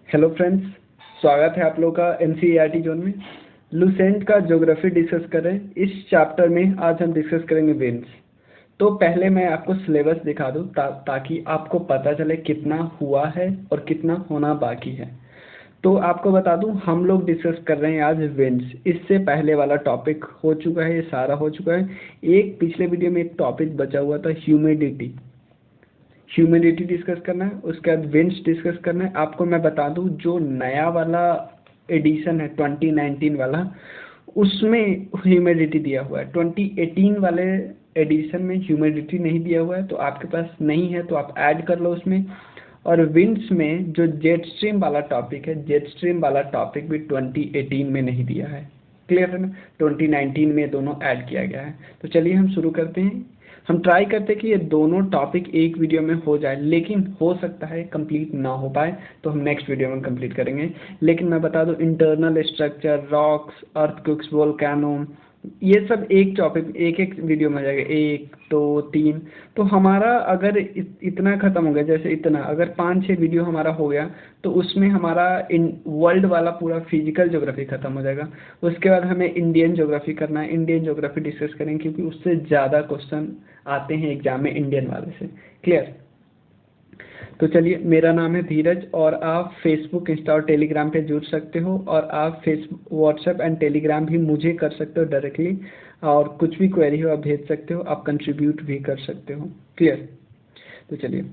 Hello friends, स्वागत है आप लोगों का एनसीईआरटी जोन में। लुसेंट का ज्योग्राफी डिस्कस कर रहे हैं। इस चैप्टर में आज हम डिस्कस करेंगे विंड्स। तो पहले मैं आपको सिलेबस दिखा दूं ताकि आपको पता चले कितना हुआ है और कितना होना बाकी है। तो आपको बता दूं, हम लोग डिस्कस कर रहे हैं आज विंड्स। इससे पहले वाला टॉपिक हो चुका है, ये सारा हो चुका है। एक पिछले वीडियो में एक टॉपिक बचा हुआ था, ह्यूमिडिटी। ह्यूमिडिटी डिस्कस करना है, उसके बाद विंड्स डिस्कस करना है। आपको मैं बता दूं, जो नया वाला एडिशन है 2019 वाला, उसमें ह्यूमिडिटी दिया हुआ है। 2018 वाले एडिशन में ह्यूमिडिटी नहीं दिया हुआ है, तो आपके पास नहीं है तो आप ऐड कर लो उसमें। और विंड्स में जो जेट स्ट्रीम वाला टॉपिक है, जेट स्ट्रीम वाला टॉपिक भी 2018 में नहीं दिया है। क्लियर है ना? 2019 में दोनों ऐड किया गया है। तो चलिए हम शुरू करते हैं। हम ट्राई करते हैं कि ये दोनों टॉपिक एक वीडियो में हो जाए, लेकिन हो सकता है कंप्लीट ना हो पाए, तो हम नेक्स्ट वीडियो में कंप्लीट करेंगे। लेकिन मैं बता दूं, internal structure, rocks, earthquakes, volcano, ये सब एक टॉपिक एक एक वीडियो में आ जाएगा, 1 2 3। तो हमारा अगर इतना खत्म हो गया, जैसे इतना अगर 5-6 वीडियो हमारा हो गया, तो उसमें हमारा वर्ल्ड वाला पूरा फिजिकल ज्योग्राफी खत्म हो जाएगा। उसके बाद हमें इंडियन ज्योग्राफी करना है, इंडियन ज्योग्राफी डिस्कस करेंगे, क्योंकि उससे ज़्यादा क्वेश्चन आते हैं एग्जाम में इंडियन वाले से। क्लियर? तो चलिए, मेरा नाम है धीरज और आप फेसबुक, इंस्टा और टेलीग्राम पे जुड़ सकते हो, और आप फेसबुक, व्हाट्सएप एंड टेलीग्राम भी मुझे कर सकते हो डायरेक्टली, और कुछ भी क्वेरी हो आप भेज सकते हो, आप कंट्रीब्यूट भी कर सकते हो। क्लियर? तो चलिए,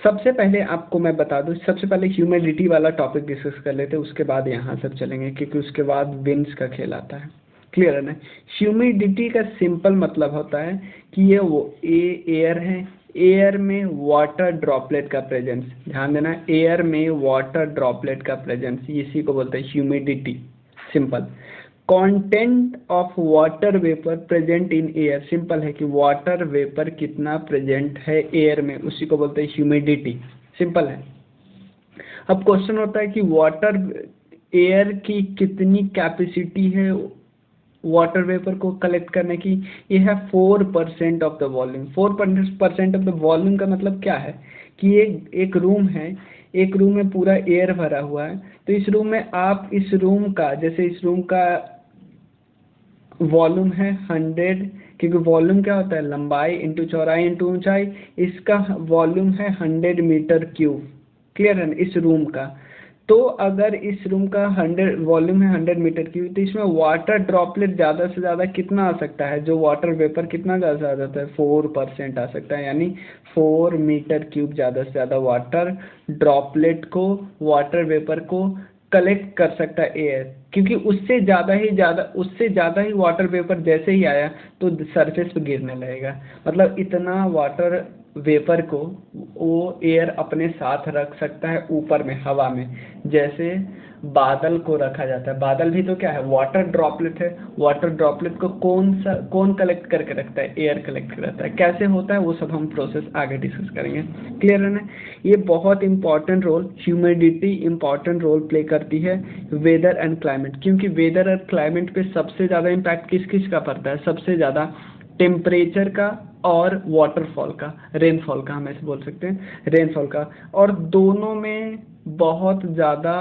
सबसे पहले आपको मैं बता दूं, सबसे पहले ह्यूमिडिटी वाला टॉपिक डिस्कस कर लेते हैं, उसके बाद यहाँ सब चलेंगे, क्योंकि उसके बाद विंड्स का खेल आता है। क्लियर है ना? ह्यूमिडिटी का सिंपल मतलब होता है कि ये वो एयर है, एयर में वाटर ड्रॉपलेट का प्रेजेंस। ध्यान देना, एयर में वाटर ड्रॉपलेट का प्रेजेंस, इसी को बोलते हैं humidity. Simple. Content of water vapour present in air, simple है कि वाटर वेपर कितना प्रेजेंट है एयर में, उसी को बोलते हैं ह्यूमिडिटी। सिंपल है। अब क्वेश्चन होता है कि वाटर एयर की कितनी कैपेसिटी है वाटर वेपर को कलेक्ट करने की। ये है 4% of the volume. 4% of the volume का मतलब क्या है कि ये एक रूम है, एक रूम में पूरा एयर भरा हुआ है, तो इस रूम में आप इस रूम का, जैसे इस रूम का वॉल्यूम है 100, क्योंकि वॉल्यूम क्या होता है, लंबाई इंटू चौड़ाई इंटू ऊंचाई, इसका वॉल्यूम है 100 मीटर क्यूब। क्लियर है ना? इस रूम का। तो अगर इस रूम का 100 वॉल्यूम है 100 मीटर क्यूब, तो इसमें वाटर ड्रॉपलेट ज़्यादा से ज़्यादा कितना आ सकता है, जो वाटर वेपर कितना ज़्यादा आ जाता है, 4% आ सकता है, यानी 4 मीटर क्यूब ज़्यादा से ज़्यादा वाटर ड्रॉपलेट को, वाटर वेपर को कलेक्ट कर सकता है एयर। क्योंकि उससे ज़्यादा ही वाटर वेपर जैसे ही आया तो सरफेस पे गिरने लगेगा। मतलब इतना वाटर वेपर को वो एयर अपने साथ रख सकता है ऊपर में, हवा में, जैसे बादल को रखा जाता है। बादल भी तो क्या है, वाटर ड्रॉपलेट है। वाटर ड्रॉपलेट को कौन कलेक्ट करके रखता है, एयर कलेक्ट कर रखता है। कैसे होता है वो सब हम प्रोसेस आगे डिस्कस करेंगे। क्लियर है ना? ये बहुत important role, humidity important role play करती है वेदर एंड क्लाइमेट, क्योंकि वेदर और क्लाइमेट पे सबसे ज़्यादा इम्पैक्ट किस किस का पड़ता है, सबसे ज़्यादा टेम्परेचर का और वाटरफॉल का, रेनफॉल का, हम ऐसे बोल सकते हैं, रेनफॉल का। और दोनों में बहुत ज़्यादा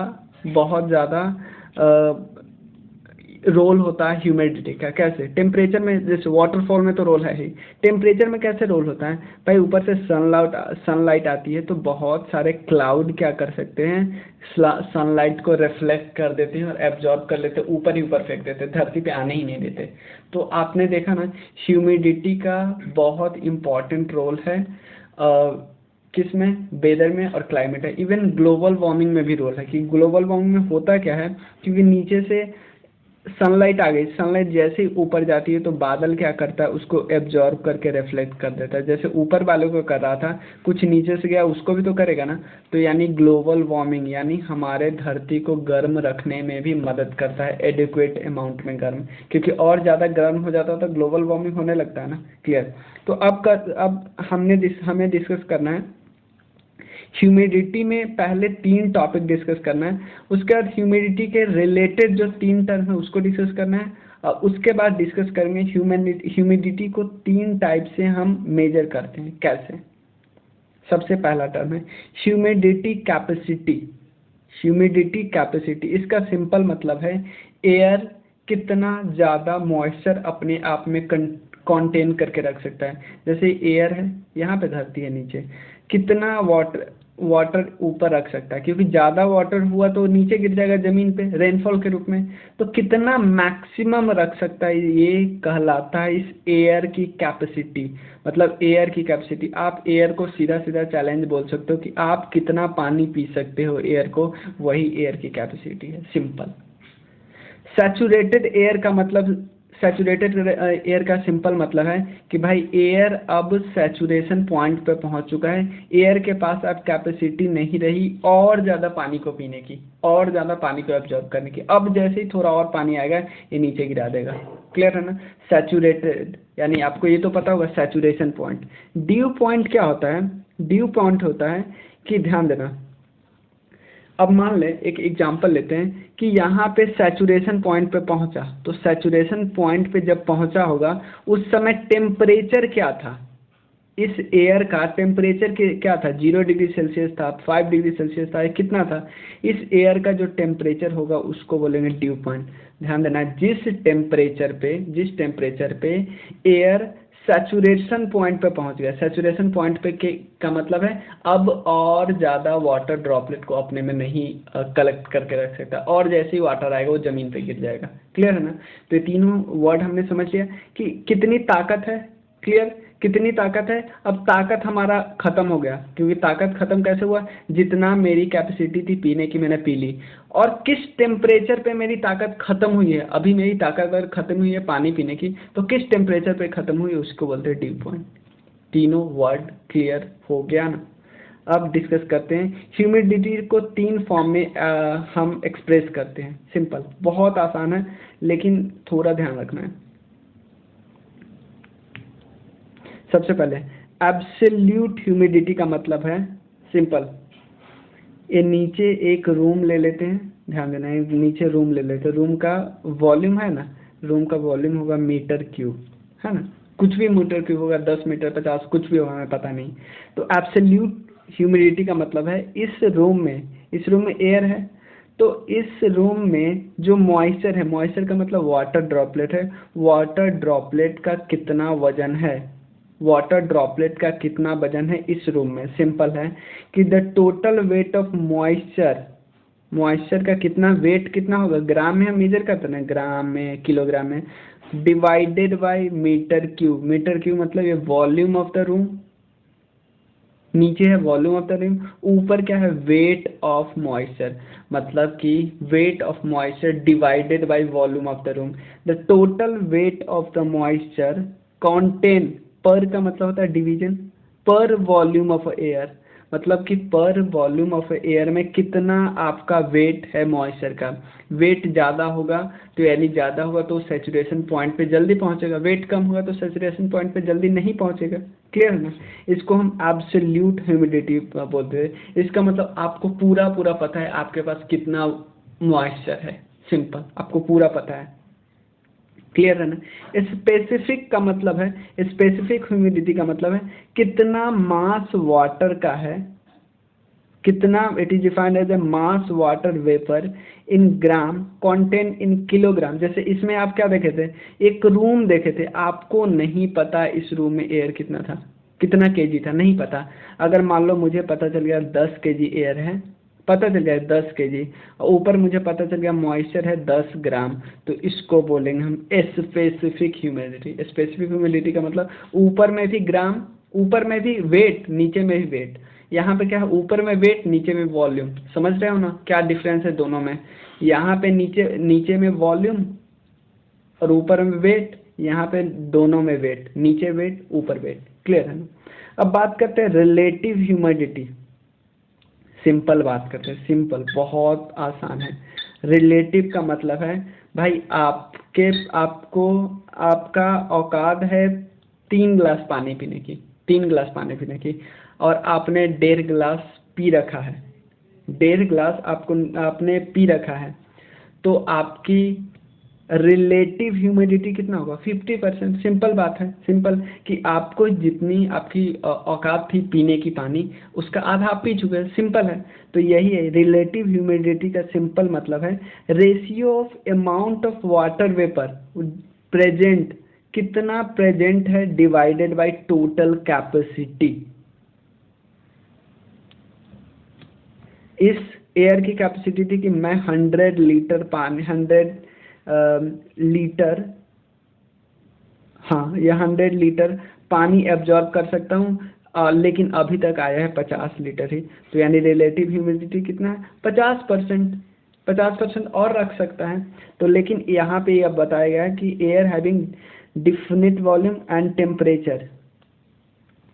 रोल होता है ह्यूमिडिटी का। कैसे? टेम्परेचर में, जैसे वाटरफॉल में तो रोल है ही, टेम्परेचर में कैसे रोल होता है भाई, ऊपर से सनलाइट आती है, तो बहुत सारे क्लाउड क्या कर सकते हैं, सनलाइट को रिफ्लेक्ट कर देते हैं और एब्जॉर्ब कर लेते हैं, ऊपर ही ऊपर फेंक देते हैं, धरती पे आने ही नहीं देते। तो आपने देखा ना, ह्यूमिडिटी का बहुत इम्पॉर्टेंट रोल है किस में, वेदर में और क्लाइमेट है। इवन ग्लोबल वार्मिंग में भी रोल है, कि ग्लोबल वार्मिंग में होता क्या है, क्योंकि नीचे से सनलाइट आ गई, सनलाइट जैसे ही ऊपर जाती है तो बादल क्या करता है, उसको एब्जॉर्ब करके रिफ्लेक्ट कर देता है। जैसे ऊपर वाले को कर रहा था, कुछ नीचे से गया, उसको भी तो करेगा ना। तो यानी ग्लोबल वार्मिंग, यानी हमारे धरती को गर्म रखने में भी मदद करता है, एडिक्वेट अमाउंट में गर्म, क्योंकि और ज़्यादा गर्म हो जाता है तो ग्लोबल वार्मिंग होने लगता है ना। क्लियर? तो अब हमें डिस्कस करना है ह्यूमिडिटी में, पहले 3 टॉपिक डिस्कस करना है, उसके बाद ह्यूमिडिटी के रिलेटेड जो 3 टर्म है उसको डिस्कस करना है, और उसके बाद डिस्कस करेंगे ह्यूमिडिटी को 3 टाइप से हम मेजर करते हैं। कैसे? सबसे पहला टर्म है ह्यूमिडिटी कैपेसिटी। ह्यूमिडिटी कैपेसिटी, इसका सिंपल मतलब है एयर कितना ज़्यादा मॉइस्चर अपने आप में कंटेन करके रख सकता है। जैसे एयर है, यहाँ पे धरती है नीचे, कितना वाटर ऊपर रख सकता है, क्योंकि ज़्यादा वाटर हुआ तो नीचे गिर जाएगा ज़मीन पे रेनफॉल के रूप में। तो कितना मैक्सिमम रख सकता है, ये कहलाता है इस एयर की कैपेसिटी। मतलब एयर की कैपेसिटी, आप एयर को सीधा सीधा चैलेंज बोल सकते हो कि आप कितना पानी पी सकते हो एयर को, वही एयर की कैपेसिटी है, सिंपल। सैचुरेटेड एयर का मतलब, सैचुरेटेड एयर का सिंपल मतलब है कि भाई एयर अब सैचुरेशन पॉइंट पे पहुंच चुका है, एयर के पास अब कैपेसिटी नहीं रही और ज़्यादा पानी को पीने की, और ज़्यादा पानी को एब्जॉर्ब करने की। अब जैसे ही थोड़ा और पानी आएगा ये नीचे गिरा देगा। क्लियर है ना? सैचुरेटेड यानी आपको ये तो पता होगा सैचुरेशन पॉइंट। ड्यू पॉइंट क्या होता है? ड्यू पॉइंट होता है कि, ध्यान देना, अब मान ले एक एग्जांपल लेते हैं कि यहाँ पे सैचुरेशन पॉइंट पे पहुँचा, तो सैचुरेशन पॉइंट पे जब पहुँचा होगा उस समय टेम्परेचर क्या था, इस एयर का टेम्परेचर क्या था? 0 डिग्री सेल्सियस था, 5 डिग्री सेल्सियस था, कितना था? इस एयर का जो टेम्परेचर होगा उसको बोलेंगे ड्यू पॉइंट। ध्यान देना, जिस टेम्परेचर पे एयर सैचुरेशन पॉइंट पे पहुंच गया, सैचुरेशन पॉइंट पे का मतलब है अब और ज़्यादा वाटर ड्रॉपलेट को अपने में नहीं कलेक्ट करके रख सकता, और जैसे ही वाटर आएगा वो ज़मीन पे गिर जाएगा। क्लियर है ना? तो ये तीनों वर्ड हमने समझ लिया कि कितनी ताकत है। क्लियर? कितनी ताकत है? अब ताकत हमारा खत्म हो गया, क्योंकि ताकत खत्म कैसे हुआ? जितना मेरी कैपेसिटी थी पीने की मैंने पी ली। और किस टेम्परेचर पे मेरी ताकत खत्म हुई है? अभी मेरी ताकत अगर खत्म हुई है पानी पीने की, तो किस टेम्परेचर पे खत्म हुई है उसको बोलते हैं ड्यू पॉइंट। तीनों वर्ड क्लियर हो गया ना? अब डिस्कस करते हैं ह्यूमिडिटी को 3 फॉर्म में हम एक्सप्रेस करते हैं। सिंपल, बहुत आसान है, लेकिन थोड़ा ध्यान रखना है। सबसे पहले एब्सोल्यूट ह्यूमिडिटी का मतलब है, सिंपल, ये नीचे एक रूम ले लेते हैं, ध्यान देना, एक नीचे रूम ले लेते हैं, रूम का वॉल्यूम है ना, रूम का वॉल्यूम होगा मीटर क्यूब, है ना, कुछ भी मीटर क्यूब होगा, 10 मीटर 50 कुछ भी होगा, हमें पता नहीं। तो एब्सोल्यूट ह्यूमिडिटी का मतलब है इस रूम में एयर है, तो इस रूम में जो मॉइस्चर है, मॉइस्चर का मतलब वाटर ड्रॉपलेट है, वाटर ड्रॉपलेट का कितना वजन है, वाटर ड्रॉपलेट का कितना वजन है इस रूम में। सिंपल है कि the total weight of moisture का कितना वेट कितना होगा, ग्राम में हम मेजर करते हैं, ग्राम में, किलोग्राम में, divided by metre cube. Metre cube मतलब ये वॉल्यूम ऑफ द रूम, नीचे है वॉल्यूम ऑफ द रूम, ऊपर क्या है? वेट ऑफ मॉइस्चर, मतलब कि weight of moisture divided by volume of the room. The total weight of the moisture contain, पर का मतलब होता है डिवीजन, पर वॉल्यूम ऑफ एयर, मतलब कि पर वॉल्यूम ऑफ एयर में कितना आपका वेट है मॉइस्चर का। वेट ज़्यादा होगा तो यानी ज़्यादा होगा तो सैचुरेशन पॉइंट पे जल्दी पहुंचेगा, वेट कम होगा तो सैचुरेशन पॉइंट पे जल्दी नहीं पहुंचेगा। क्लियर है ना? इसको हम एब्सोल्यूट ह्यूमिडिटी बोलते हैं। इसका मतलब आपको पूरा पता है आपके पास कितना मॉइस्चर है, सिंपल, आपको पूरा पता है। क्लियर है ना? स्पेसिफिक का मतलब है, स्पेसिफिक ह्यूमिडिटी का मतलब है कितना मास वाटर का है, कितना, it is defined as a mass water vapour in gram contain in kilogram. जैसे इसमें आप क्या देखे थे? एक रूम देखे थे, आपको नहीं पता इस रूम में एयर कितना था, कितना केजी था, नहीं पता। अगर मान लो मुझे पता चल गया 10 केजी एयर है, पता चल गया 10 केजी, ऊपर मुझे पता चल गया मॉइस्चर है 10 ग्राम, तो इसको बोलेंगे हम स्पेसिफिक ह्यूमिडिटी। स्पेसिफिक ह्यूमिडिटी का मतलब ऊपर में भी ग्राम, ऊपर में भी वेट, नीचे में भी वेट। यहाँ पे क्या है? ऊपर में वेट, नीचे में वॉल्यूम। समझ रहे हो ना क्या डिफरेंस है दोनों में? यहाँ पे नीचे में वॉल्यूम और ऊपर में वेट, यहाँ पे दोनों में वेट, नीचे वेट ऊपर वेट। क्लियर है ना? अब बात करते हैं रिलेटिव ह्यूमिडिटी। सिंपल बात करते हैं, सिंपल, बहुत आसान है। रिलेटिव का मतलब है भाई आपका औकात है 3 गिलास पानी पीने की, 3 गिलास पानी पीने की, और आपने 1.5 गिलास पी रखा है, 1.5 गिलास आपने पी रखा है, तो आपकी रिलेटिव ह्यूमिडिटी कितना होगा? 50%। सिंपल बात है, सिंपल कि आपको जितनी आपकी औकात थी पीने की पानी, उसका आधा आप पी चुके हैं। सिंपल है। तो यही है रिलेटिव ह्यूमिडिटी का सिंपल मतलब है ratio of amount of water vapour present, कितना प्रेजेंट है डिवाइडेड बाय टोटल कैपेसिटी। इस एयर की कैपेसिटी थी कि मैं 100 लीटर पानी, 100 लीटर, हाँ ये 100 लीटर पानी एब्जॉर्ब कर सकता हूँ, लेकिन अभी तक आया है 50 लीटर ही। तो यानी रिलेटिव ह्यूमिडिटी कितना है? 50%। 50% और रख सकता है। तो लेकिन यहाँ पे अब बताया गया है कि air having definite volume and temperature,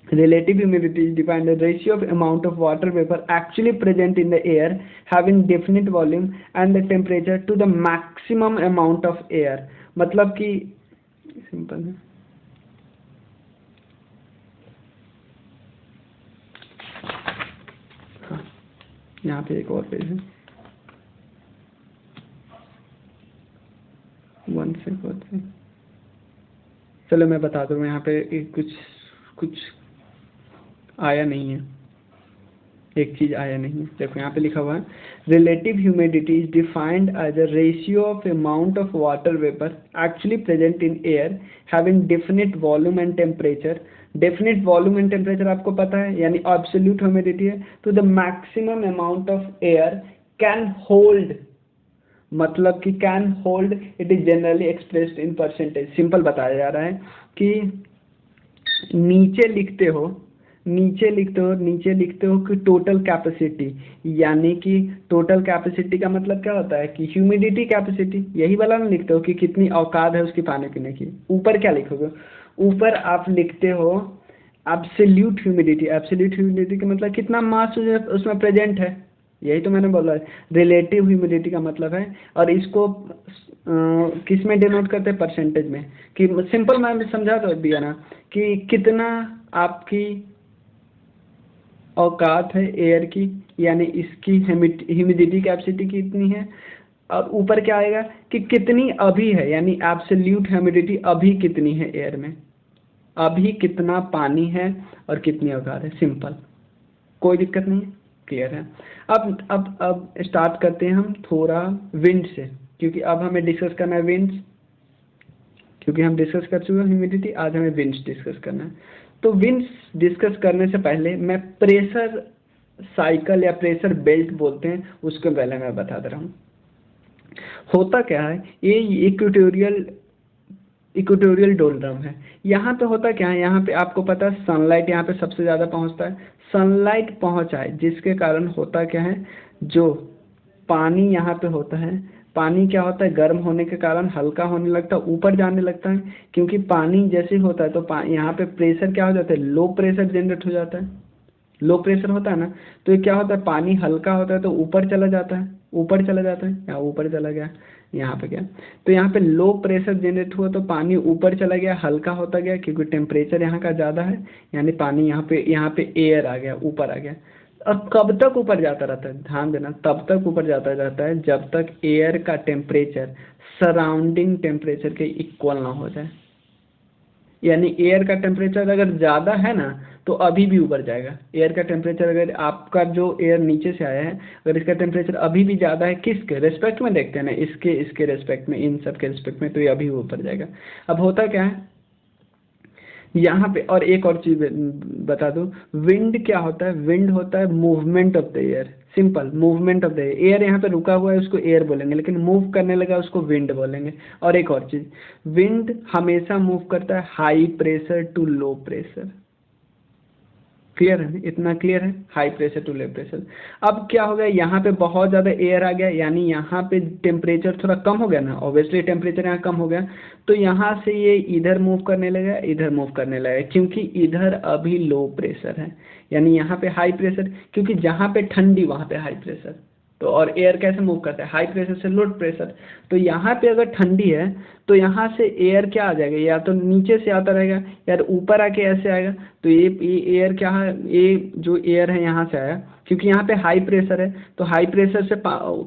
relative humidity is defined as ratio of amount of water vapor actually present in the air having definite volume and the temperature to the maximum amount of air। मतलब कि simple है, हाँ यहाँ पे एक और page है, one second, चलो मैं बता दूँ। यहाँ पे कुछ कुछ आया नहीं है, एक चीज आया नहीं है। देखो यहाँ पे लिखा हुआ है relative humidity is defined as a ratio of amount of water vapour actually present in air having definite volume and temperature. Definite volume and temperature आपको पता है, यानी एब्सोल्यूट ह्यूमिडिटी है। तो the maximum amount of air can hold, मतलब कि can hold, it is generally expressed in percentage. Simple बताया जा रहा है कि नीचे लिखते हो, नीचे लिखते हो कि टोटल कैपेसिटी, यानी कि टोटल कैपेसिटी का मतलब क्या होता है कि ह्यूमिडिटी कैपेसिटी, यही वाला ना लिखते हो कि कितनी औकात है उसकी पानी पीने की। ऊपर क्या लिखोगे? ऊपर आप लिखते हो एब्सोल्यूट ह्यूमिडिटी। एब्सोल्यूट ह्यूमिडिटी का मतलब कितना मास उसमें प्रेजेंट है, यही तो मैंने बोला है। रिलेटिव ह्यूमिडिटी का मतलब है, और इसको किस में डिनोट करते हैं? परसेंटेज में। कि सिंपल मैं समझा तो दिया ना कि कितना आपकी औकात है एयर की, यानी इसकी ह्यूमिडिटी कैपेसिटी कितनी है, और ऊपर क्या आएगा कि कितनी अभी है, यानी एब्सोल्यूट ह्यूमिडिटी अभी कितनी है एयर में, अभी कितना पानी है और कितनी औकात है। सिंपल, कोई दिक्कत नहीं है, क्लियर है। अब स्टार्ट करते हैं हम थोड़ा विंड से, क्योंकि अब हमें डिस्कस करना है विंड्स, क्योंकि हम डिस्कस कर चुके हैं ह्यूमिडिटी, आज हमें विंड्स डिस्कस करना है। तो विंड्स डिस्कस करने से पहले मैं प्रेशर साइकिल या प्रेशर बेल्ट बोलते हैं, उसके पहले मैं बता दे रहा हूँ। होता क्या है, ये इक्वेटोरियल डोलड्रम है। यहाँ पे होता क्या है, यहाँ पे आपको पता है सनलाइट यहाँ पे सबसे ज़्यादा पहुँचता है। सनलाइट पहुँचा है जिसके कारण होता क्या है, जो पानी यहाँ पे होता है, पानी क्या होता है गर्म होने के कारण हल्का होने लगता है, ऊपर जाने लगता है। क्योंकि पानी जैसे होता है तो यहाँ पे प्रेशर क्या हो जाता है, लो प्रेशर जनरेट हो जाता है। लो प्रेशर होता है ना, तो ये क्या होता है, पानी हल्का होता है तो ऊपर चला जाता है, ऊपर चला जाता है, यहाँ ऊपर चला गया, यहाँ पे क्या, तो यहाँ पे लो प्रेशर जनरेट हुआ तो पानी ऊपर चला गया, हल्का होता गया, क्योंकि टेम्परेचर यहाँ का ज़्यादा है, यानी पानी यहाँ पे एयर आ गया, ऊपर आ गया। अब कब तक ऊपर जाता रहता है, ध्यान देना, तब तक ऊपर जाता रहता है जब तक एयर का टेम्परेचर सराउंडिंग टेम्परेचर के इक्वल ना हो जाए। यानी एयर का टेम्परेचर अगर ज़्यादा है ना तो अभी भी ऊपर जाएगा। एयर का टेम्परेचर अगर आपका जो एयर नीचे से आया है, अगर इसका टेम्परेचर अभी भी ज़्यादा है, किसके रेस्पेक्ट में देखते हैं ना, इसके रेस्पेक्ट में, इन सब के रेस्पेक्ट में, तो ये अभी ऊपर जाएगा। अब होता क्या है यहाँ पे, और एक और चीज़ बता दूँ, विंड क्या होता है, विंड होता है movement of the air. Simple, movement of the air, air यहाँ पे रुका हुआ है उसको एयर बोलेंगे, लेकिन मूव करने लगा उसको विंड बोलेंगे। और एक और चीज़, विंड हमेशा मूव करता है high pressure to low pressure. Clear है, इतना क्लियर है, high pressure to low pressure. अब क्या हो गया, यहाँ पे बहुत ज़्यादा एयर आ गया, यानी यहाँ पे टेम्परेचर थोड़ा कम हो गया ना, ऑब्वियसली टेम्परेचर यहाँ कम हो गया, तो यहाँ से ये इधर मूव करने लगा, इधर मूव करने लगा, क्योंकि इधर अभी लो प्रेशर है, यानी यहाँ पे हाई प्रेशर, क्योंकि जहाँ पे ठंडी वहाँ पे हाई प्रेशर। तो और एयर कैसे मूव करता है, हाई प्रेशर से लो प्रेशर। तो यहाँ पे अगर ठंडी है तो यहाँ से एयर क्या आ जाएगा, या तो नीचे से आता रहेगा या ऊपर आके ऐसे आएगा। तो ये एयर क्या है, ये जो एयर है यहाँ से आया, क्योंकि यहाँ पे हाई प्रेशर है तो हाई प्रेशर से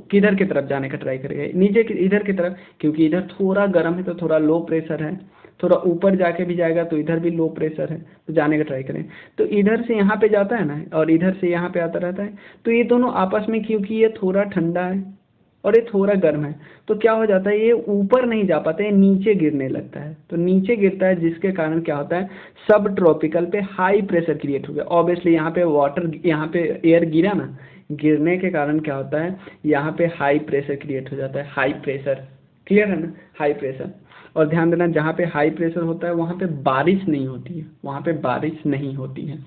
किधर की तरफ जाने का ट्राई करेगा, नीचे की इधर की तरफ, क्योंकि इधर थोड़ा गर्म है तो थोड़ा लो प्रेशर है, थोड़ा ऊपर जाके भी जाएगा तो इधर भी लो प्रेशर है, तो जाने का ट्राई करें। तो इधर से यहाँ पे जाता है ना और इधर से यहाँ पे आता रहता है, तो ये दोनों आपस में, क्योंकि ये थोड़ा ठंडा है और ये थोड़ा गर्म है, तो क्या हो जाता है, ये ऊपर नहीं जा पाता, ये नीचे गिरने लगता है। तो नीचे गिरता है जिसके कारण क्या होता है, सब ट्रॉपिकल पे हाई प्रेशर क्रिएट हो गया। ऑब्वियसली यहाँ पे वाटर, यहाँ पे एयर गिरा ना, गिरने के कारण क्या होता है, यहाँ पे हाई प्रेशर क्रिएट हो जाता है, हाई प्रेशर। क्लियर है ना, हाई प्रेशर। और ध्यान देना, जहाँ पे हाई प्रेशर होता है वहाँ पे बारिश नहीं होती है, वहाँ पे बारिश नहीं होती है।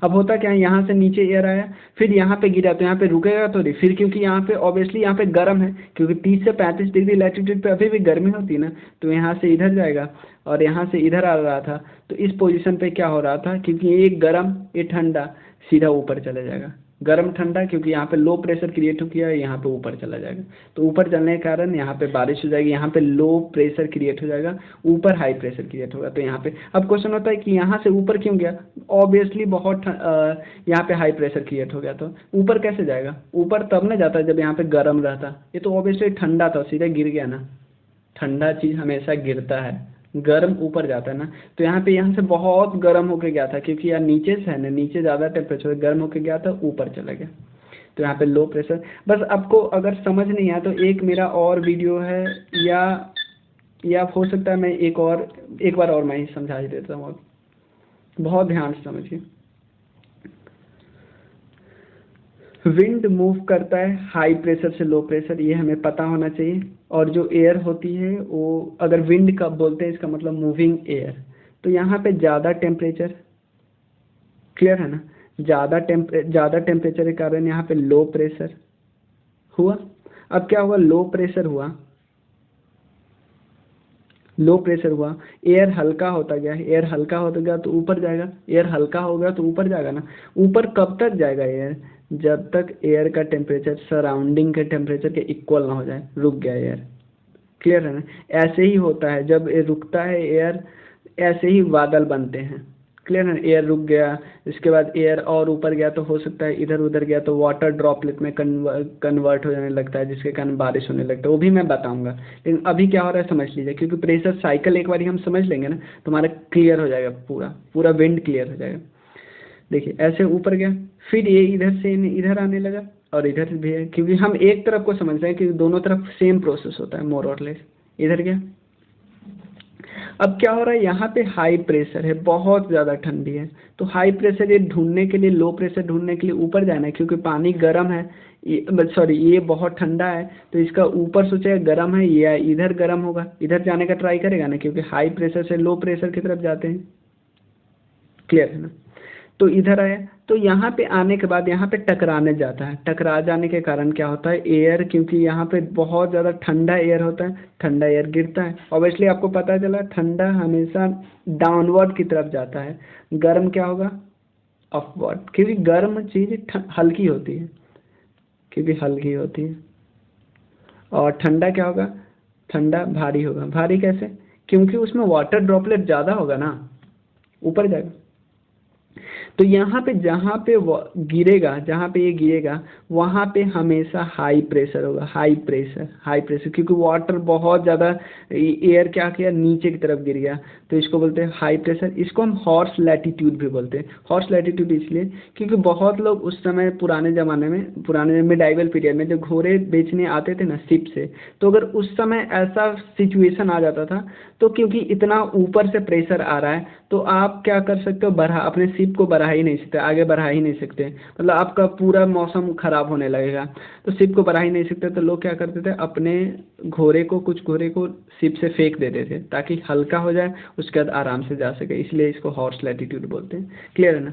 अब होता क्या है, यहाँ से नीचे एयर आया, फिर यहाँ पे गिरा तो यहाँ पे रुकेगा तो नहीं, फिर क्योंकि यहाँ पे ऑब्वियसली यहाँ पे गर्म है, क्योंकि 30 से 35 डिग्री लैटिट्यूड पे अभी भी गर्मी होती है ना, तो यहाँ से इधर जाएगा और यहाँ से इधर आ रहा था, तो इस पोजीशन पे क्या हो रहा था, क्योंकि ये गर्म ये ठंडा, सीधा ऊपर चला जाएगा, गर्म ठंडा, क्योंकि यहाँ पे लो प्रेशर क्रिएट हो किया, यहाँ पे ऊपर चला जाएगा। तो ऊपर चलने के कारण यहाँ पे बारिश हो जाएगी, यहाँ पे लो प्रेशर क्रिएट हो जाएगा, ऊपर हाई प्रेशर क्रिएट होगा। तो यहाँ पे अब क्वेश्चन होता है कि यहाँ से ऊपर क्यों गया, ऑब्वियसली बहुत यहाँ पे हाई प्रेशर क्रिएट हो गया, तो ऊपर कैसे जाएगा, ऊपर तब ना जाता जब यहाँ पे गर्म रहता, ये तो ऑब्वियसली ठंडा था, सीधे गिर गया ना, ठंडा चीज़ हमेशा गिरता है, गर्म ऊपर जाता है ना। तो यहाँ से बहुत गर्म होके गया था, क्योंकि यार नीचे से है ना, नीचे ज़्यादा टेम्परेचर, गर्म होके गया था, ऊपर चला गया, तो यहाँ पे लो प्रेशर। बस आपको अगर समझ नहीं आया तो एक मेरा और वीडियो है, या हो सकता है मैं एक बार और मैं ही समझा ही देता हूँ, बहुत ध्यान से समझिए। विंड मूव करता है हाई प्रेशर से लो प्रेशर, ये हमें पता होना चाहिए। और जो एयर होती है वो, अगर विंड कब बोलते हैं इसका मतलब मूविंग एयर। तो यहाँ पे ज़्यादा टेम्परेचर, क्लियर है ना, ज़्यादा टेम्परेचर के कारण यहाँ पे लो प्रेशर हुआ। अब क्या हुआ, लो प्रेशर हुआ, लो प्रेशर हुआ, एयर हल्का होता गया, एयर हल्का होता गया तो ऊपर जाएगा, एयर हल्का हो गया तो ऊपर जाएगा ना। ऊपर कब तक जाएगा एयर, जब तक एयर का टेम्परेचर सराउंडिंग के टेम्परेचर के इक्वल ना हो जाए, रुक गया एयर। क्लियर है ना, ऐसे ही होता है जब रुकता है एयर, ऐसे ही बादल बनते हैं। क्लियर है, एयर रुक गया, इसके बाद एयर और ऊपर गया तो हो सकता है इधर उधर गया तो वाटर ड्रॉपलेट में कन्वर्ट हो जाने लगता है, जिसके कारण बारिश होने लगता है, वो भी मैं बताऊंगा। लेकिन अभी क्या हो रहा है समझ लीजिए, क्योंकि प्रेशर साइकिल एक बार हम समझ लेंगे ना तो हमारा क्लियर हो जाएगा, पूरा पूरा विंड क्लियर हो जाएगा। देखिए ऐसे ऊपर गया, फिर ये इधर से इधर आने लगा और इधर भी है, क्योंकि हम एक तरफ को समझ रहे हैं कि दोनों तरफ सेम प्रोसेस होता है मोर और लेस। इधर गया, अब क्या हो रहा है, यहाँ पे हाई प्रेशर है, बहुत ज़्यादा ठंडी है, तो हाई प्रेशर ये ढूंढने के लिए, लो प्रेशर ढूंढने के लिए ऊपर जाना है, क्योंकि पानी गर्म है, सॉरी ये बहुत ठंडा है, तो इसका ऊपर सोचेगा गर्म है, ये इधर गर्म होगा, इधर जाने का ट्राई करेगा ना, क्योंकि हाई प्रेशर से लो प्रेशर की तरफ जाते हैं। क्लियर है ना, तो इधर आया, तो यहाँ पे आने के बाद यहाँ पे टकराने जाता है, टकरा जाने के कारण क्या होता है, एयर, क्योंकि यहाँ पे बहुत ज़्यादा ठंडा एयर होता है, ठंडा एयर गिरता है। ऑब्वियसली आपको पता चला ठंडा हमेशा डाउनवर्ड की तरफ जाता है, गर्म क्या होगा, अपवर्ड, क्योंकि गर्म चीज़ हल्की होती है, क्योंकि हल्की होती है। और ठंडा क्या होगा, ठंडा भारी होगा, भारी कैसे, क्योंकि उसमें वाटर ड्रॉपलेट ज़्यादा होगा ना, ऊपर जाएगा। तो यहाँ पे जहाँ पे गिरेगा, जहाँ पे ये गिरेगा वहाँ पे हमेशा हाई प्रेशर होगा, हाई प्रेशर, क्योंकि वाटर बहुत ज़्यादा, एयर क्या किया नीचे की तरफ गिर गया, तो इसको बोलते हैं हाई प्रेशर। इसको हम हॉर्स लैटिट्यूड भी बोलते हैं। हॉर्स लैटिट्यूड इसलिए क्योंकि बहुत लोग उस समय पुराने ज़माने में, पुराने मिडाइवल पीरियड में जब घोड़े बेचने आते थे ना शिप से, तो अगर उस समय ऐसा सिचुएशन आ जाता था, तो क्योंकि इतना ऊपर से प्रेशर आ रहा है, तो आप क्या कर सकते हो, अपने शिप को बढ़ा ही नहीं सकते, आगे बढ़ा ही नहीं सकते, मतलब आपका पूरा मौसम खराब होने लगेगा, तो शिप को बढ़ा ही नहीं सकते। तो लोग क्या करते थे, अपने कुछ घोड़े को शिप से फेंक देते थे ताकि हल्का हो जाए, उसके बाद आराम से जा सके, इसलिए इसको हॉर्स लैटिट्यूड बोलते हैं। क्लियर है ना,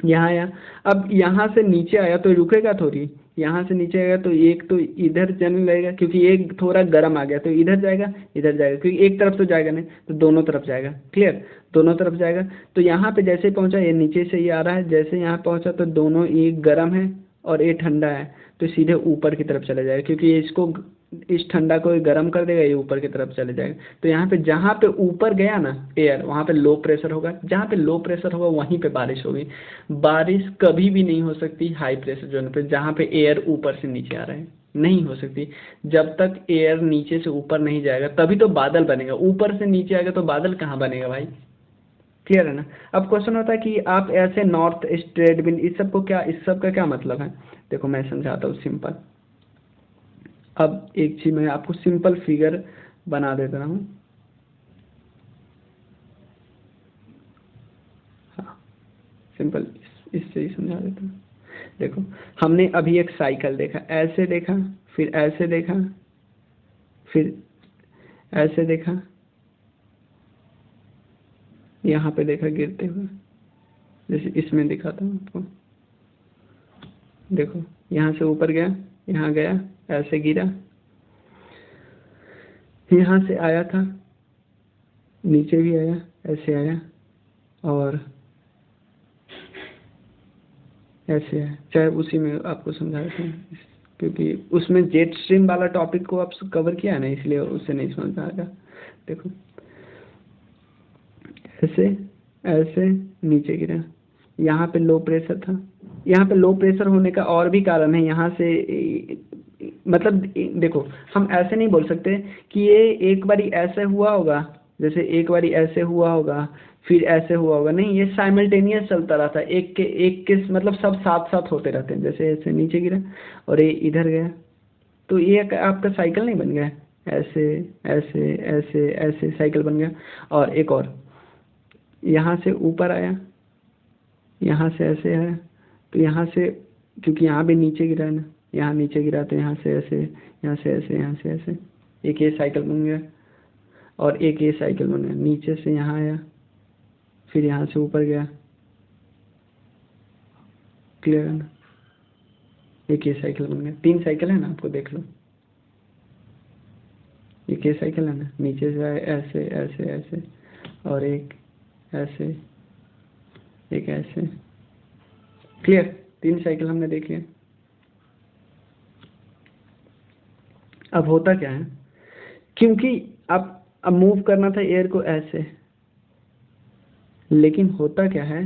यहाँ आया, अब यहाँ से नीचे आया तो रुकेगा थोड़ी, यहाँ से नीचे आएगा तो एक तो इधर जाने लगेगा, क्योंकि एक थोड़ा गर्म आ गया तो इधर जाएगा, क्योंकि एक तरफ तो जाएगा नहीं, तो दोनों तरफ जाएगा। क्लियर, दोनों तरफ जाएगा। तो यहाँ पे जैसे पहुँचा, ये नीचे से ये आ रहा है, जैसे यहाँ पहुँचा तो दोनों, एक गर्म है और ये ठंडा है तो सीधे ऊपर की तरफ चला जाएगा, क्योंकि ये इसको इस ठंडा को ये गर्म कर देगा, ये ऊपर की तरफ चले जाएगा। तो यहाँ पे जहाँ पे ऊपर गया ना एयर, वहाँ पे लो प्रेशर होगा, जहाँ पे लो प्रेशर होगा वहीं पे बारिश होगी। बारिश कभी भी नहीं हो सकती हाई प्रेशर जोन पे, जहाँ पे एयर ऊपर से नीचे आ रहा है, नहीं हो सकती। जब तक एयर नीचे से ऊपर नहीं जाएगा तभी तो बादल बनेगा, ऊपर से नीचे आएगा तो बादल कहाँ बनेगा भाई। क्लियर है ना। अब क्वेश्चन होता है कि आप ऐसे नॉर्थ ईस्ट ट्रेड विंड, इस सब को क्या, इस सब का क्या मतलब है। देखो मैं समझाता हूँ सिंपल। अब एक चीज मैं आपको सिंपल फिगर बना देता हूँ। हाँ सिंपल इससे ही समझा देता हूँ। देखो हमने अभी एक साइकिल देखा, ऐसे देखा, फिर ऐसे देखा, फिर ऐसे देखा, यहाँ पे देखा गिरते हुए, जैसे इसमें दिखाता हूँ आपको। देखो यहाँ से ऊपर गया, यहाँ गया, ऐसे गिरा, यहाँ से आया था, नीचे भी आया, ऐसे आया और ऐसे आया। चाहे उसी में आपको समझा देते हैं, क्योंकि उसमें जेट स्ट्रीम वाला टॉपिक को आप कवर किया है ना, इसलिए उससे नहीं समझ में आएगा। देखो ऐसे ऐसे नीचे गिरा, यहाँ पे लो प्रेशर था। यहाँ पे लो प्रेशर होने का और भी कारण है, यहाँ से मतलब देखो हम ऐसे नहीं बोल सकते कि ये एक बारी ऐसे हुआ होगा, जैसे एक बारी ऐसे हुआ होगा फिर ऐसे हुआ होगा, नहीं, ये साइमल्टेनियस चलता रहता है, एक के मतलब सब साथ साथ होते रहते हैं। जैसे ऐसे नीचे गिरा और ये इधर गया, तो ये आपका साइकिल नहीं बन गया, ऐसे ऐसे ऐसे ऐसे साइकिल बन गया। और एक और, यहाँ से ऊपर आया, यहाँ से ऐसे आया, तो यहाँ से क्योंकि यहाँ भी नीचे गिरा है ना, यहाँ नीचे गिरा तो यहाँ से ऐसे, यहाँ से ऐसे, यहाँ से ऐसे, एक ये साइकिल बन गया और एक ये साइकिल बन गया। नीचे से यहाँ आया, फिर यहाँ से ऊपर गया। क्लियर है ना। एक ये साइकिल बन गया, 3 साइकिल है ना, आपको देख लो। एक ये साइकिल है ना, नीचे से आए ऐसे ऐसे ऐसे, और एक ऐसे, एक ऐसे। क्लियर, 3 साइकिल हमने देख लिया। अब होता क्या है, क्योंकि अब मूव करना था एयर को ऐसे, लेकिन होता क्या है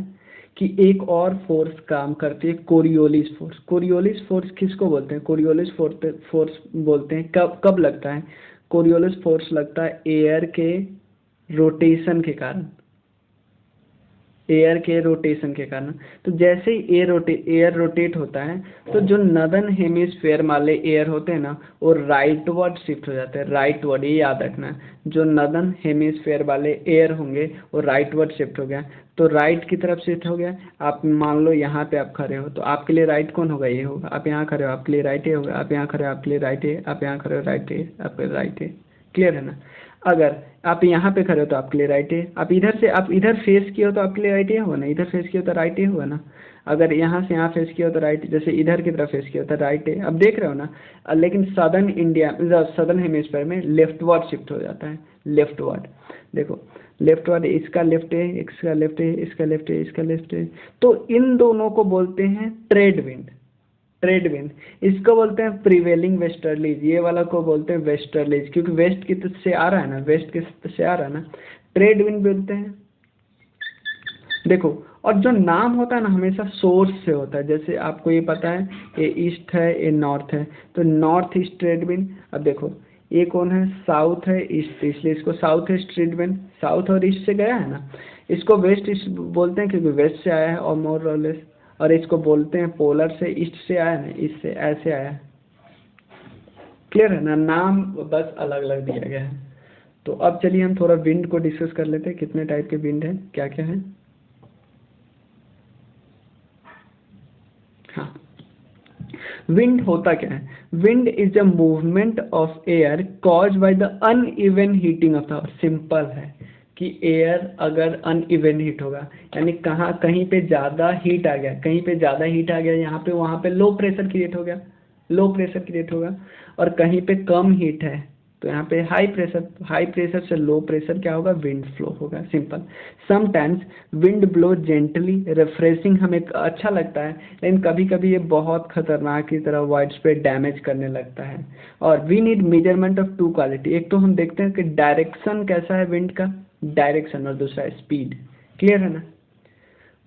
कि एक और फोर्स काम करती है, कोरियोलिस फोर्स। कोरियोलिस फोर्स किसको बोलते हैं, कोरियोलिस फोर्स बोलते हैं कब कब लगता है, कोरियोलिस फोर्स लगता है एयर के रोटेशन के कारण, एयर के रोटेशन के कारण। तो जैसे ही एयर रोटेट होता है तो जो नदर्न हेमिस्फेयर वाले एयर होते हैं ना, वो राइटवर्ड शिफ्ट हो जाते हैं, राइटवर्ड, ये याद रखना है। जो नदर्न हेमिस्फेयर वाले एयर होंगे वो राइटवर्ड शिफ्ट हो गया, तो राइट की तरफ शिफ्ट हो गया। आप मान लो यहाँ पे आप खड़े हो, तो आपके लिए राइट कौन होगा, ये होगा। आप यहाँ खड़े हो, आपके लिए राइट ये होगा। आप यहाँ खड़े हो, आपके लिए राइट है। आप यहाँ खड़े हो, राइट है, आपके राइट है। क्लियर है ना। अगर आप यहाँ पे खड़े हो तो आपके लिए राइट है, आप इधर फेस किए हो तो आपके लिए राइट ही होगा ना, इधर फेस किए हो तो राइट ही होगा ना। अगर यहाँ से यहाँ फेस किया हो तो राइट, जैसे इधर की तरफ फेस किया हो तो राइट है। अब देख रहे हो ना। लेकिन सदर्न इंडिया, सदर्न हेमिस्फीयर में लेफ्टवर्ड शिफ्ट हो जाता है, लेफ्टवर्ड। देखो लेफ्टवर्ड, इसका लेफ्ट है, इसका लेफ्ट है, इसका लेफ्ट है, इसका लेफ्ट है। तो इन दोनों को बोलते हैं ट्रेड विंड। ट्रेड विंड इसको बोलते हैं प्रिवेलिंग वेस्टर्लीज, ये वाला को बोलते हैं वेस्टर्लीज, क्योंकि वेस्ट की तरफ से आ रहा है ना, वेस्ट की तरफ से आ रहा है ना, ट्रेड विंड बोलते हैं। देखो, और जो नाम होता है ना हमेशा सोर्स से होता है। जैसे आपको ये पता है ये ईस्ट है, ये नॉर्थ है, तो नॉर्थ ईस्ट ट्रेड विंड। अब देखो ये कौन है, साउथ है, ईस्ट, इसलिए इसको south east trade wind, south और ईस्ट से गया है ना। इसको वेस्ट ईस्ट बोलते हैं क्योंकि वेस्ट से आया है और मोर और लेस। और इसको बोलते हैं पोलर से, ईस्ट से आया ना, ईस्ट से ऐसे आया है। क्लियर है ना, नाम बस अलग अलग दिया गया है। तो अब चलिए हम थोड़ा विंड को डिस्कस कर लेते हैं, कितने टाइप के विंड है, क्या क्या है। हाँ, विंड होता क्या है, wind is the movement of air cause by the uneven heating of the earth. Simple है कि एयर अगर अनइवन हीट होगा, यानी कहाँ कहीं पे ज़्यादा हीट आ गया, कहीं पे ज़्यादा हीट आ गया, यहाँ पे वहाँ पे लो प्रेशर क्रिएट हो गया, लो प्रेशर क्रिएट होगा। और कहीं पे कम हीट है तो यहाँ पे हाई प्रेशर से लो प्रेशर क्या होगा, विंड फ्लो होगा, simple. Sometimes wind blow gently, refreshing हमें अच्छा लगता है, लेकिन कभी कभी ये बहुत खतरनाक की तरह वाइड स्प्रेड डैमेज करने लगता है। और we need measurement of two quality, एक तो हम देखते हैं कि डायरेक्शन कैसा है विंड का, डायरेक्शन, और दूसरा स्पीड। क्लियर है ना,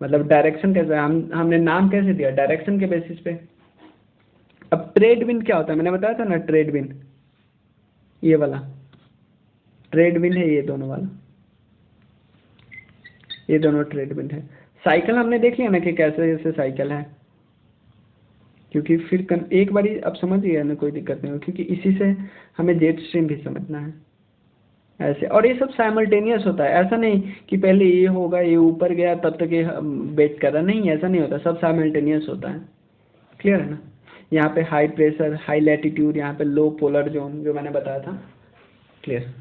मतलब डायरेक्शन कैसा है, हमने नाम कैसे दिया, डायरेक्शन के बेसिस पे। अब ट्रेड विंड क्या होता है, मैंने बताया था ना, ट्रेड विंड ये वाला ट्रेड विंड है, ये दोनों वाला, ये दोनों ट्रेड विंड है। साइकिल हमने देख लिया ना कि कैसे कैसे साइकिल है, क्योंकि फिर एक बारी अब समझ गया ना, कोई दिक्कत नहीं हो, क्योंकि इसी से हमें जेट स्ट्रीम भी समझना है ऐसे। और ये सब साइमल्टेनियस होता है, ऐसा नहीं कि पहले ये होगा, ये ऊपर गया तब तक ये वेट कर रहा, नहीं ऐसा नहीं होता, सब साइमल्टेनियस होता है। क्लियर है ना, यहाँ पे हाई प्रेशर, हाई लैटिट्यूड, यहाँ पे लो पोलर जोन जो मैंने बताया था। क्लियर,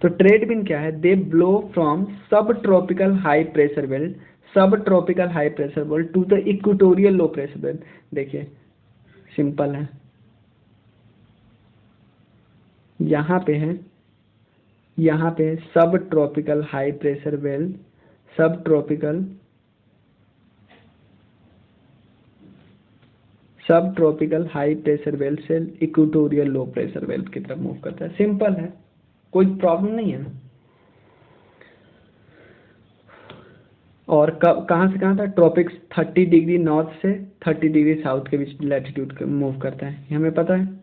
तो ट्रेड विंड क्या है, they blow from sub tropical high pressure belt, sub tropical high pressure belt to the equatorial low pressure belt. देखिए सिंपल है, यहाँ पे है, यहाँ पे sub tropical high pressure belt, sub tropical high pressure belt से इक्वेटोरियल लो प्रेशर बेल्ट की तरफ मूव करता है, सिंपल है, कोई प्रॉब्लम नहीं है ना। और कहाँ से कहाँ था, ट्रॉपिक्स 30 डिग्री नॉर्थ से 30 डिग्री साउथ के बीच लैटिट्यूड मूव करता है, ये हमें पता है।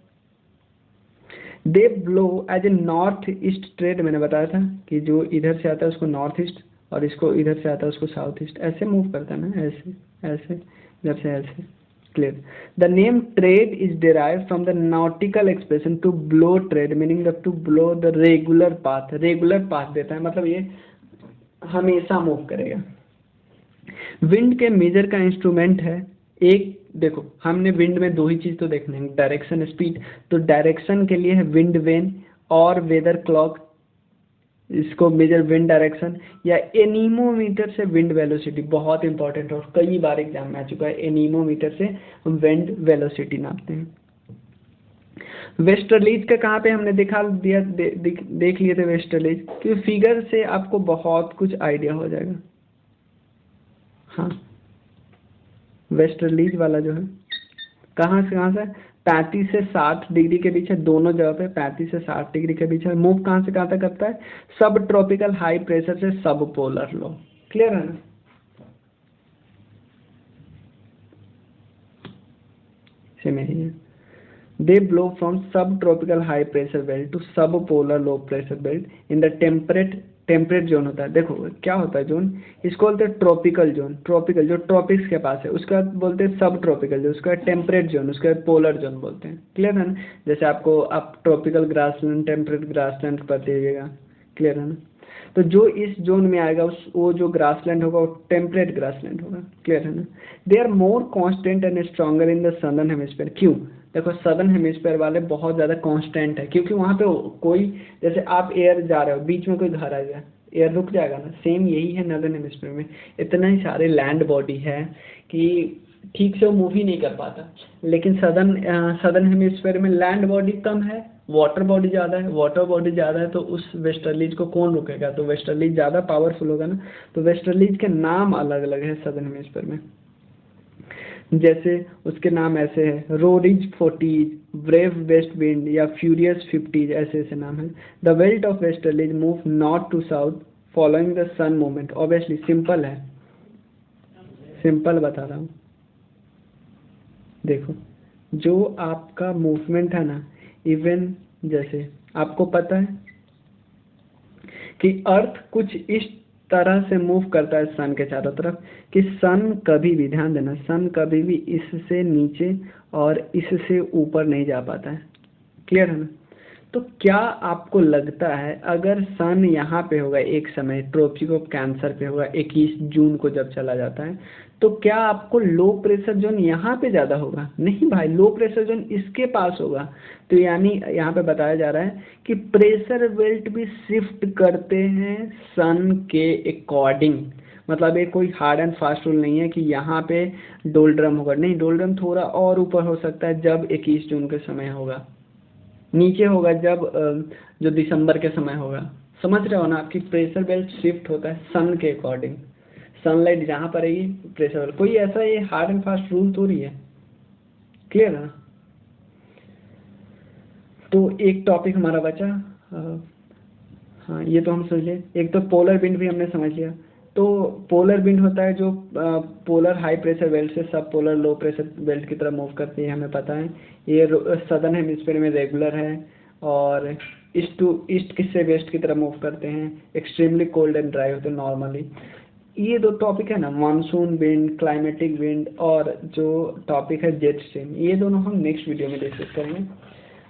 They blow as a north east trade, मैंने बताया था कि जो इधर से आता है उसको नॉर्थ ईस्ट, और इसको इधर से आता है उसको साउथ ईस्ट, ऐसे मूव करता है ना, ऐसे ऐसे, इधर से ऐसे। Clear, the name trade is derive from the nautical expression to blow trade, meaning the to blow the regular path, regular path देता है, मतलब ये हमेशा मूव करेगा। विंड के मेजर का इंस्ट्रूमेंट है, एक देखो हमने विंड में दो ही चीज तो देखने हैं, डायरेक्शन स्पीड, तो डायरेक्शन के लिए है विंड वेन और वेदर क्लॉक, इसको मेजर विंड डायरेक्शन, या एनीमोमीटर से विंड वेलोसिटी, बहुत इंपॉर्टेंट और कई बार एग्जाम में आ चुका है, एनीमोमीटर से हम विंड वेलोसिटी नापते हैं। वेस्टर्लीज का कहाँ पे हमने दिखा दिया, देख लिए थे वेस्टर्लीज, कि फिगर से आपको बहुत कुछ आइडिया हो जाएगा। हाँ, वेस्टर्लीज वाला जो है कहाँ से 35 से 60 डिग्री के बीच है, दोनों जगह पे 35 से 60 डिग्री के बीच है, मूव कहाँ से कहाँ तक करता है, सब ट्रॉपिकल हाई प्रेशर से सब पोलर लो। क्लियर है ना, सेम ही है। They blow from sub tropical high pressure belt to sub polar low pressure belt in the temperate zone होता है। देखो क्या होता है जोन, इसको बोलते हैं ट्रॉपिकल जोन, ट्रॉपिकल जो ट्रॉपिक्स के पास है, उसका बोलते हैं सब ट्रॉपिकल, जो उसका टेम्परेट जोन, उसका पोलर जोन बोलते हैं। क्लियर है ना, जैसे आपको आप ट्रॉपिकल ग्रासलैंड, टेम्परेट ग्रासलैंड बताइएगा। क्लियर है ना, तो जो इस जोन में आएगा वो जो ग्रासलैंड होगा वो टेम्परेट ग्रासलैंड होगा। क्लियर है ना, they are more constant and stronger in the southern hemisphere. क्यों, देखो सदर्न हेमिस्फीयर वाले बहुत ज़्यादा कांस्टेंट है, क्योंकि वहाँ पे कोई, जैसे आप एयर जा रहे हो, बीच में कोई घर आ गया, एयर रुक जाएगा ना, सेम यही है नदर्न हेमिस्फीयर में, इतना ही सारे लैंड बॉडी है कि ठीक से वो मूव ही नहीं कर पाता। लेकिन सदर्न हेमिस्फीयर में लैंड बॉडी कम है, वाटर बॉडी ज़्यादा है, वाटर बॉडी ज़्यादा है, तो उस वेस्टर्लीज को कौन रुकेगा, तो वेस्टर्लीज ज़्यादा पावरफुल होगा ना, तो वेस्टर्लीज के नाम अलग अलग है सदर्न हेमिस्फीयर में, जैसे उसके नाम ऐसे है, रोरिज 40, ब्रेव वेस्ट विंड या फ्यूरियस 50, ऐसे ऐसे नाम है। The belt of westerlies move north to south following the sun movement. Obviously simple है, सिंपल बता रहा हूँ। देखो जो आपका मूवमेंट है ना, इवन जैसे आपको पता है कि अर्थ कुछ इस तरह से मूव करता है सन के चारों तरफ, कि सन कभी भी, ध्यान देना, सन कभी भी इससे नीचे और इससे ऊपर नहीं जा पाता है। क्लियर है ना, तो क्या आपको लगता है अगर सन यहाँ पे होगा एक समय, ट्रॉपिक ऑफ कैंसर पे होगा 21 जून को जब चला जाता है, तो क्या आपको लो प्रेशर जोन यहाँ पे ज़्यादा होगा? नहीं भाई, लो प्रेशर जोन इसके पास होगा। तो यानी यहाँ पे बताया जा रहा है कि प्रेशर बेल्ट भी शिफ्ट करते हैं सन के अकॉर्डिंग, मतलब ये कोई हार्ड एंड फास्ट रूल नहीं है कि यहाँ पे डोलड्रम होगा, नहीं, डोलड्रम थोड़ा और ऊपर हो सकता है जब 21 जून के समय होगा, नीचे होगा जब जो दिसंबर के समय होगा। समझ रहे हो ना, आपकी प्रेशर बेल्ट शिफ्ट होता है सन के अकॉर्डिंग, सनलाइट जहाँ पर रहेगी प्रेशर बेल्ट, कोई ऐसा ये हार्ड एंड फास्ट रूल तो नहीं है। क्लियर है ना? तो एक टॉपिक हमारा बचा, हाँ ये तो हम समझ लिए। एक तो पोलर विंड भी हमने समझ लिया। तो पोलर विंड होता है जो पोलर हाई प्रेशर बेल्ट से सब पोलर लो प्रेशर बेल्ट की तरफ मूव करती है, हमें पता है। ये सदर्न हेमिस्फीयर में रेगुलर है, और ईस्ट टू ईस्ट किससे वेस्ट की तरफ मूव करते हैं, एक्सट्रीमली कोल्ड एंड ड्राई होते हैं नॉर्मली। ये दो टॉपिक है ना, मानसून विंड, क्लाइमेटिक विंड, और जो टॉपिक है जेट स्ट्रीम, ये दोनों हम नेक्स्ट वीडियो में डिस्कस करेंगे।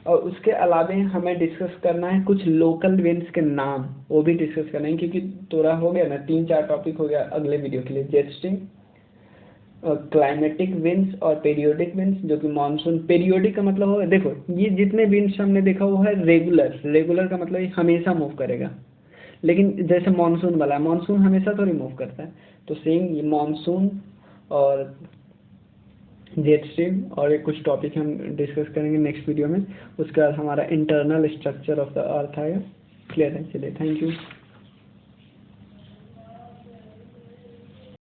और उसके अलावा हमें डिस्कस करना है कुछ लोकल विंड्स के नाम, वो भी डिस्कस करना है, क्योंकि थोड़ा हो गया ना, 3-4 टॉपिक हो गया अगले वीडियो के लिए, जेट स्ट्रीम, क्लाइमेटिक विंड्स और पीरियोडिक विंड्स, जो कि मानसून। पीरियोडिक का मतलब होगा, देखो ये जितने विंड्स हमने देखा वो है रेगुलर, रेगुलर का मतलब ये हमेशा मूव करेगा, लेकिन जैसे मानसून वाला है, मानसून हमेशा थोड़ी मूव करता है। तो सेम ये मानसून और जेट स्ट्रीम और एक कुछ टॉपिक हम डिस्कस करेंगे नेक्स्ट वीडियो में। उसके बाद हमारा internal structure of the earth आएगा। क्लियर है? चलिए, थैंक यू।